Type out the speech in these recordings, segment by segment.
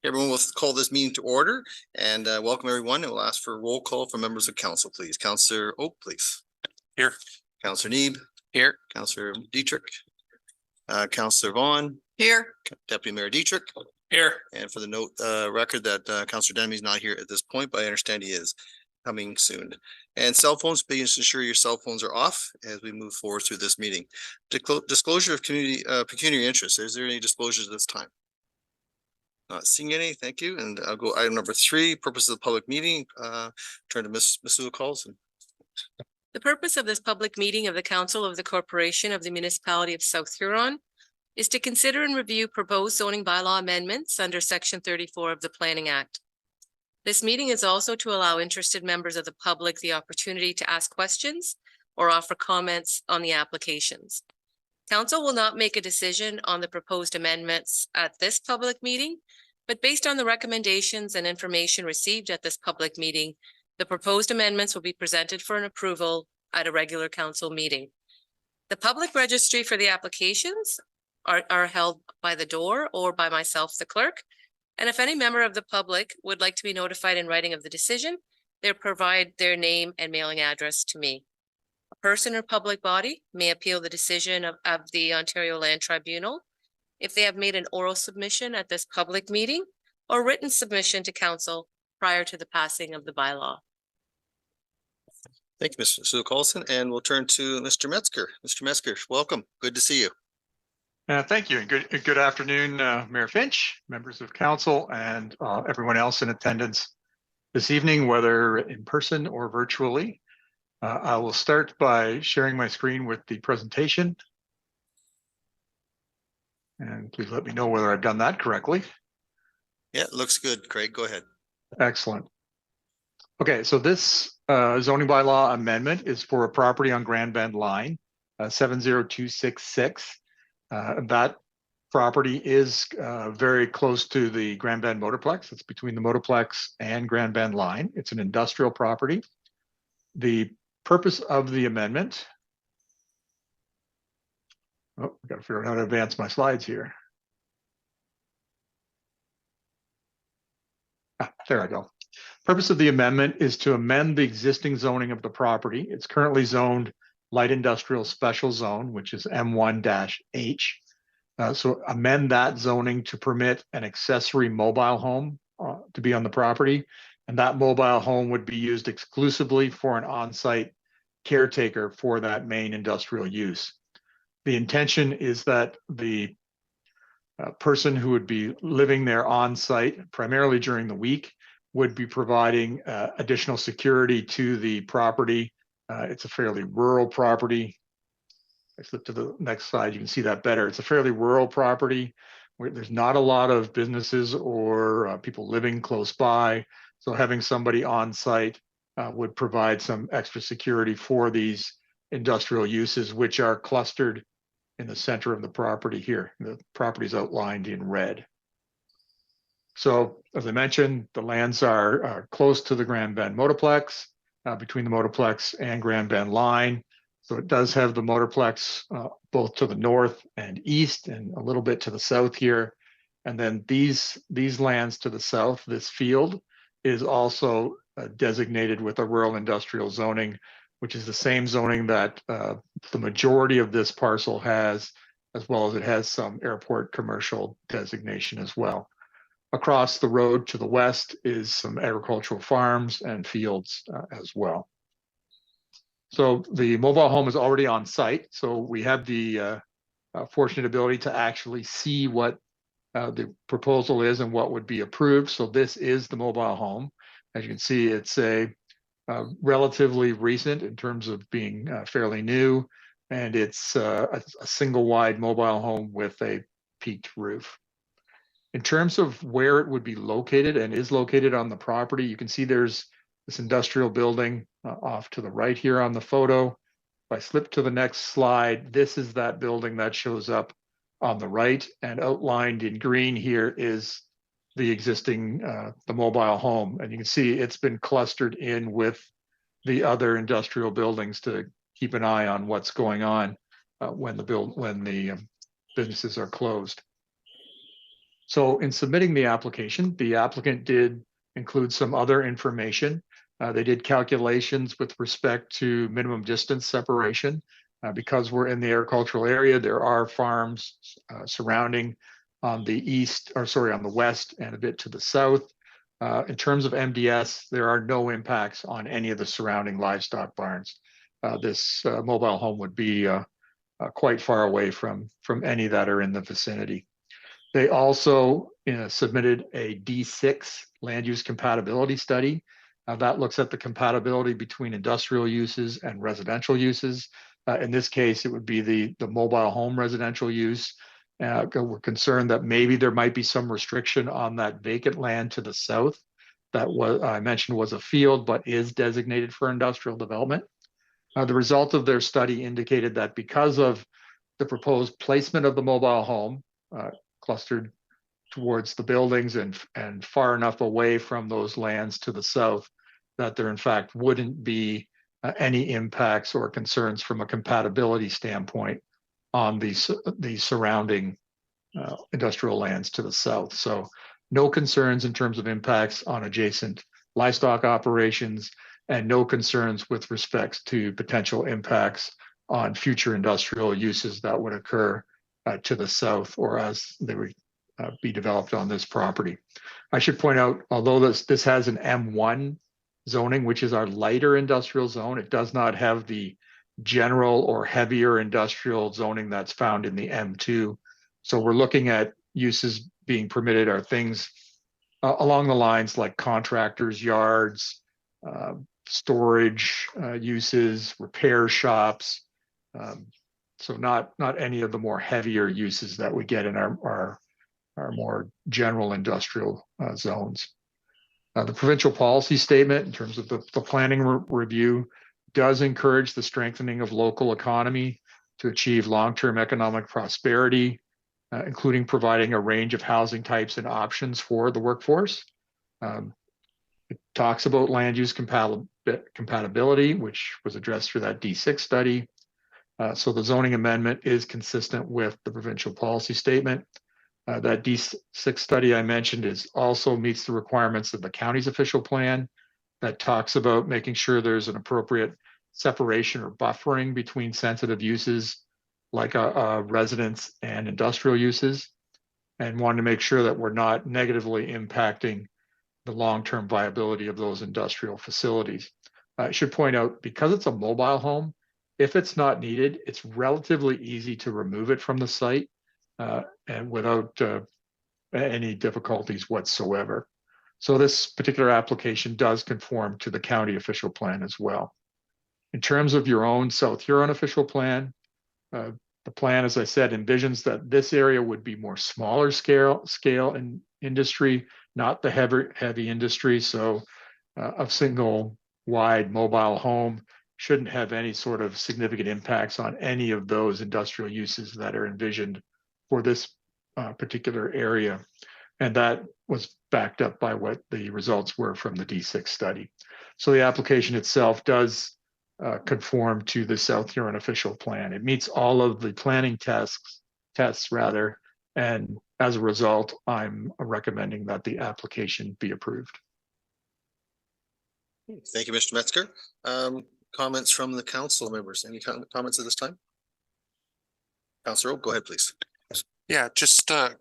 Everyone will call this meeting to order and welcome everyone. And we'll ask for a roll call from members of council, please. Councillor Oak, please. Here. Councillor Neeb. Here. Councillor Dietrich. Councillor Vaughn. Here. Deputy Mayor Dietrich. Here. And for the note record that Councillor Denby is not here at this point, but I understand he is coming soon. And cell phones, please ensure your cell phones are off as we move forward through this meeting. Disclosure of community pecuniary interest. Is there any disclosures at this time? Not seeing any, thank you. And I'll go item number 3, purpose of the public meeting. Turn to Ms. Carlson. The purpose of this public meeting of the Council of the Corporation of the Municipality of South Huron is to consider and review proposed zoning bylaw amendments under Section 34 of the Planning Act. This meeting is also to allow interested members of the public the opportunity to ask questions or offer comments on the applications. Council will not make a decision on the proposed amendments at this public meeting, but based on the recommendations and information received at this public meeting, the proposed amendments will be presented for an approval at a regular council meeting. The public registry for the applications are held by the door or by myself, the clerk. And if any member of the public would like to be notified in writing of the decision, they provide their name and mailing address to me. A person or public body may appeal the decision of the Ontario Land Tribunal if they have made an oral submission at this public meeting or written submission to council prior to the passing of the bylaw. Thank you, Mr. Sue Carlson. And we'll turn to Mr. Metzger. Mr. Metzger, welcome. Good to see you. Thank you. And good afternoon, Mayor Finch, members of council, and everyone else in attendance this evening, whether in person or virtually. I will start by sharing my screen with the presentation. And please let me know whether I've done that correctly. Yeah, it looks good, Craig. Go ahead. Excellent. Okay, so this zoning bylaw amendment is for a property on Grand Bend Line, 70266. That property is very close to the Grand Bend Motorplex. It's between the Motorplex and Grand Bend Line. It's an industrial property. The purpose of the amendment. Oh, I've got to figure out how to advance my slides here. There I go. Purpose of the amendment is to amend the existing zoning of the property. It's currently zoned light industrial special zone, which is M1-H. So amend that zoning to permit an accessory mobile home to be on the property. And that mobile home would be used exclusively for an on-site caretaker for that main industrial use. The intention is that the person who would be living there on site, primarily during the week, would be providing additional security to the property. It's a fairly rural property. I flip to the next slide, you can see that better. It's a fairly rural property where there's not a lot of businesses or people living close by. So having somebody on site would provide some extra security for these industrial uses, which are clustered in the center of the property here. The property is outlined in red. So as I mentioned, the lands are close to the Grand Bend Motorplex, between the Motorplex and Grand Bend Line. So it does have the Motorplex both to the north and east and a little bit to the south here. And then these lands to the south, this field is also designated with a rural industrial zoning, which is the same zoning that the majority of this parcel has, as well as it has some airport commercial designation as well. Across the road to the west is some agricultural farms and fields as well. So the mobile home is already on site. So we have the fortunate ability to actually see what the proposal is and what would be approved. So this is the mobile home. As you can see, it's a relatively recent in terms of being fairly new. And it's a single wide mobile home with a peaked roof. In terms of where it would be located and is located on the property, you can see there's this industrial building off to the right here on the photo. If I slip to the next slide, this is that building that shows up on the right, and outlined in green here is the existing, the mobile home. And you can see it's been clustered in with the other industrial buildings to keep an eye on what's going on when the businesses are closed. So in submitting the application, the applicant did include some other information. They did calculations with respect to minimum distance separation. Because we're in the agricultural area, there are farms surrounding on the east, or sorry, on the west and a bit to the south. In terms of MDS, there are no impacts on any of the surrounding livestock barns. This mobile home would be quite far away from any that are in the vicinity. They also submitted a D6 land use compatibility study. That looks at the compatibility between industrial uses and residential uses. In this case, it would be the mobile home residential use. We're concerned that maybe there might be some restriction on that vacant land to the south that I mentioned was a field, but is designated for industrial development. The result of their study indicated that because of the proposed placement of the mobile home, clustered towards the buildings and far enough away from those lands to the south, that there in fact wouldn't be any impacts or concerns from a compatibility standpoint on the surrounding industrial lands to the south. So no concerns in terms of impacts on adjacent livestock operations, and no concerns with respect to potential impacts on future industrial uses that would occur to the south or as they would be developed on this property. I should point out, although this has an M1 zoning, which is our lighter industrial zone, it does not have the general or heavier industrial zoning that's found in the M2. So we're looking at uses being permitted are things along the lines like contractors' yards, storage uses, repair shops. So not any of the more heavier uses that we get in our more general industrial zones. The provincial policy statement in terms of the planning review does encourage the strengthening of local economy to achieve long-term economic prosperity, including providing a range of housing types and options for the workforce. It talks about land use compatibility, which was addressed through that D6 study. So the zoning amendment is consistent with the provincial policy statement. That D6 study I mentioned also meets the requirements of the county's official plan that talks about making sure there's an appropriate separation or buffering between sensitive uses like residence and industrial uses, and wanting to make sure that we're not negatively impacting the long-term viability of those industrial facilities. I should point out, because it's a mobile home, if it's not needed, it's relatively easy to remove it from the site and without any difficulties whatsoever. So this particular application does conform to the county official plan as well. In terms of your own South Huron official plan, the plan, as I said, envisions that this area would be more smaller scale in industry, not the heavy industry. So a single wide mobile home shouldn't have any sort of significant impacts on any of those industrial uses that are envisioned for this particular area. And that was backed up by what the results were from the D6 study. So the application itself does conform to the South Huron official plan. It meets all of the planning tests, and as a result, I'm recommending that the application be approved. Thank you, Mr. Metzger. Comments from the council members? Any comments at this time? Councilor, go ahead, please. Yeah, just to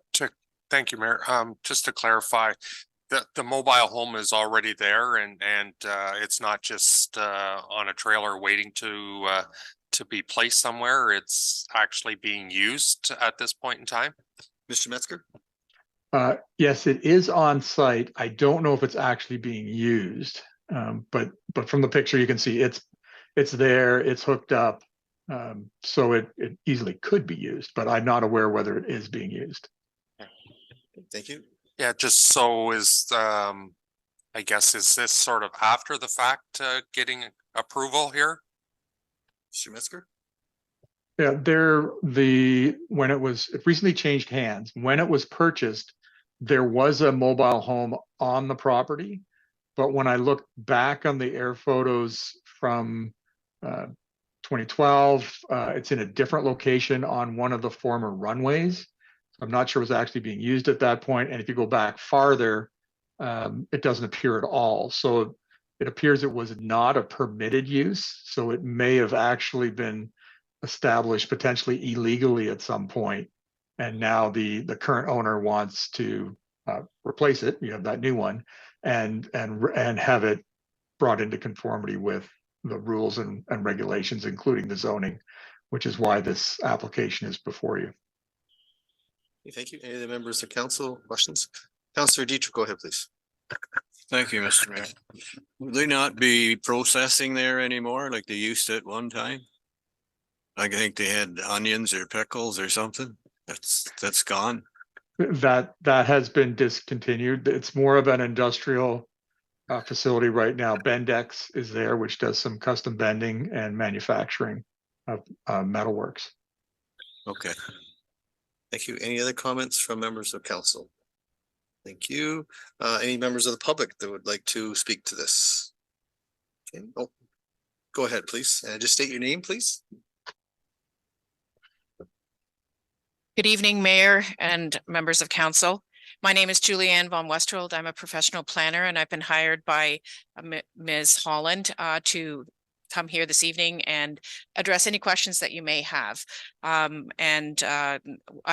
thank you, Mayor. Just to clarify, the mobile home is already there, and it's not just on a trailer waiting to be placed somewhere. It's actually being used at this point in time. Mr. Metzger? Yes, it is on site. I don't know if it's actually being used, but from the picture you can see it's there, it's hooked up, so it easily could be used, but I'm not aware whether it is being used. Thank you. Yeah, just so is I guess, is this sort of after the fact getting approval here? Mr. Metzger? Yeah, when it recently changed hands. When it was purchased, there was a mobile home on the property, but when I look back on the air photos from 2012, it's in a different location on one of the former runways. I'm not sure it was actually being used at that point. And if you go back farther, it doesn't appear at all. So it appears it was not a permitted use. So it may have actually been established potentially illegally at some point. And now the current owner wants to replace it. You have that new one and have it brought into conformity with the rules and regulations, including the zoning, which is why this application is before you. Thank you. Any of the members of council questions? Councillor Dietrich, go ahead, please. Thank you, Mr. Mayor. Will they not be processing there anymore like they used to at one time? I think they had onions or pickles or something. That's gone. That has been discontinued. It's more of an industrial facility right now. Bendex is there, which does some custom bending and manufacturing of metalworks. Okay. Thank you. Any other comments from members of council? Thank you. Any members of the public that would like to speak to this? Okay. Oh, go ahead, please. Just state your name, please. Good evening, Mayor and members of council. My name is Julianne von Westerhold. I'm a professional planner and I've been hired by Ms. Holland to come here this evening and address any questions that you may have. I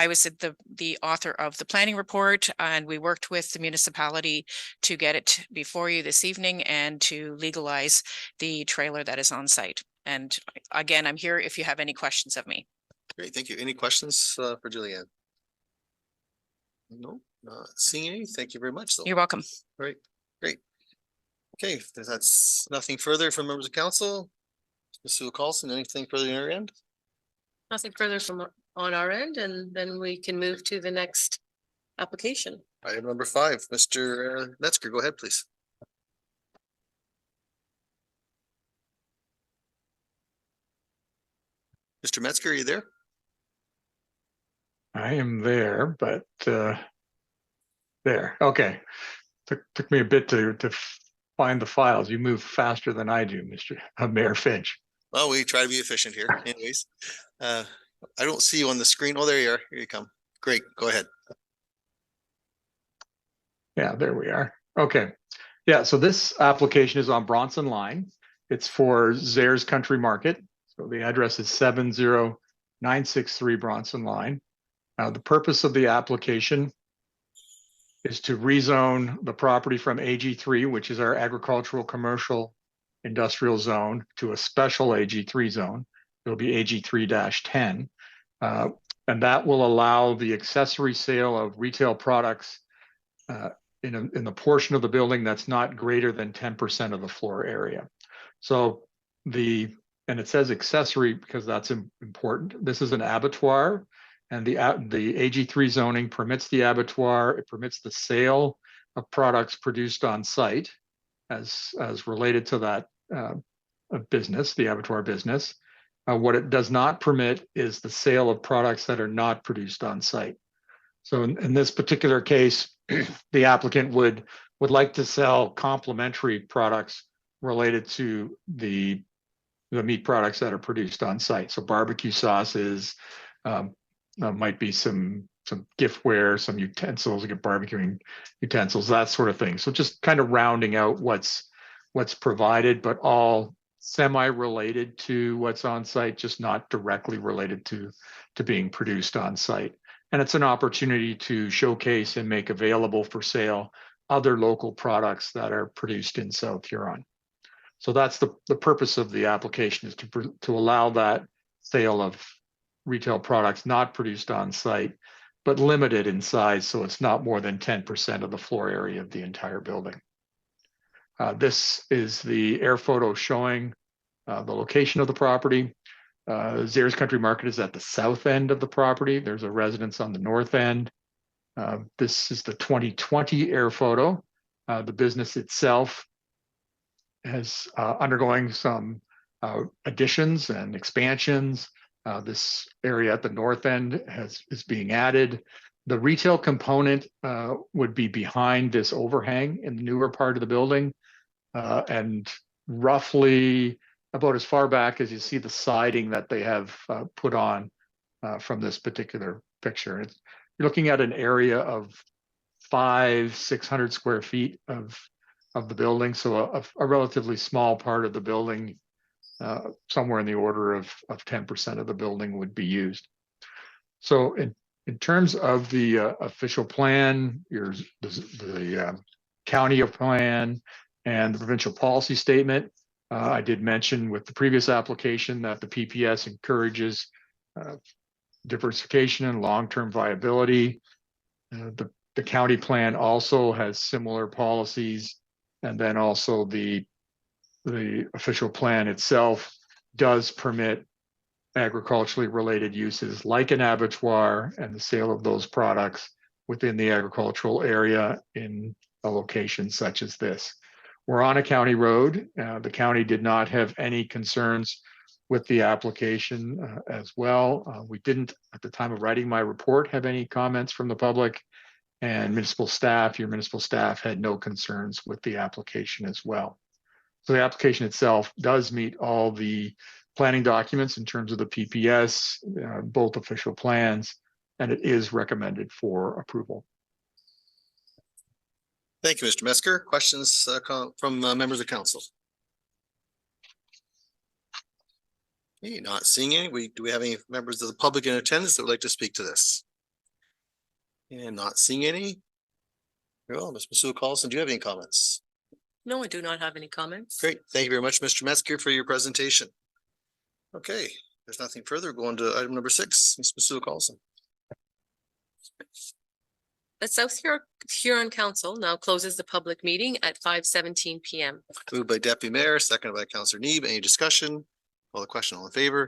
was the author of the planning report, and we worked with the municipality to get it before you this evening and to legalize the trailer that is on site. And again, I'm here if you have any questions of me. Great, thank you. Any questions for Julianne? No, not seeing any. Thank you very much. Though. You're welcome. Great, great. Okay, if that's nothing further from members of council. Ms. Sue Carlson, anything further on your end? Nothing further from on our end, and then we can move to the next application. Item number 5, Mr. Metzger, go ahead, please. Mr. Metzger, are you there? I am there, but there. Okay. Took me a bit to find the files. You move faster than I do, Mr. Mayor Finch. Well, we try to be efficient here. Anyways, I don't see you on the screen. Oh, there you are. Here you come. Great. Go ahead. Yeah, there we are. Okay. Yeah, so this application is on Bronson Line. It's for Zayres Country Market. So the address is 70963 Bronson Line. The purpose of the application is to rezone the property from AG3, which is our agricultural, commercial, industrial zone, to a special AG3 zone. It'll be AG3-10. And that will allow the accessory sale of retail products in the portion of the building that's not greater than 10% of the floor area. So and it says accessory because that's important. This is an abattoir, and the AG3 zoning permits the abattoir. It permits the sale of products produced on site as related to that business, the abattoir business. What it does not permit is the sale of products that are not produced on site. So in this particular case, the applicant would like to sell complementary products related to the meat products that are produced on site. So barbecue sauces, might be some giftware, some utensils, like barbecuing utensils, that sort of thing. So just kind of rounding out what's provided, but all semi-related to what's on site, just not directly related to being produced on site. And it's an opportunity to showcase and make available for sale other local products that are produced in South Huron. So that's the purpose of the application, is to allow that sale of retail products not produced on site, but limited in size, so it's not more than 10% of the floor area of the entire building. This is the air photo showing the location of the property. Zayres Country Market is at the south end of the property. There's a residence on the north end. This is the 2020 air photo. The business itself has undergoing some additions and expansions. This area at the north end is being added. The retail component would be behind this overhang in the newer part of the building, and roughly about as far back as you see the siding that they have put on from this particular picture. you're looking at an area of 600 square feet of the building. So a relatively small part of the building, somewhere in the order of 10% of the building would be used. So in terms of the official plan, the county plan and the provincial policy statement. I did mention with the previous application that the PPS encourages diversification and long-term viability. The county plan also has similar policies, and then also the official plan itself does permit agriculturally related uses like an abattoir and the sale of those products within the agricultural area in a location such as this. We're on a county road. The county did not have any concerns with the application as well. We didn't, at the time of writing my report, have any comments from the public, and your municipal staff had no concerns with the application as well. So the application itself does meet all the planning documents in terms of the PPS, both official plans, and it is recommended for approval. Thank you, Mr. Metzger. Questions from members of council? Okay, not seeing any. Do we have any members of the public in attendance that would like to speak to this? And not seeing any. Well, Ms. Masuha-Carlson, do you have any comments? No, I do not have any comments. Great. Thank you very much, Mr. Metzger, for your presentation. Okay, there's nothing further. Going to item number 6, Ms. Masuha-Carlson. The South Huron Council now closes the public meeting at 5:17 PM. Moved by Deputy Mayor, seconded by Councillor Neeb. Any discussion? Call the question. All in favor?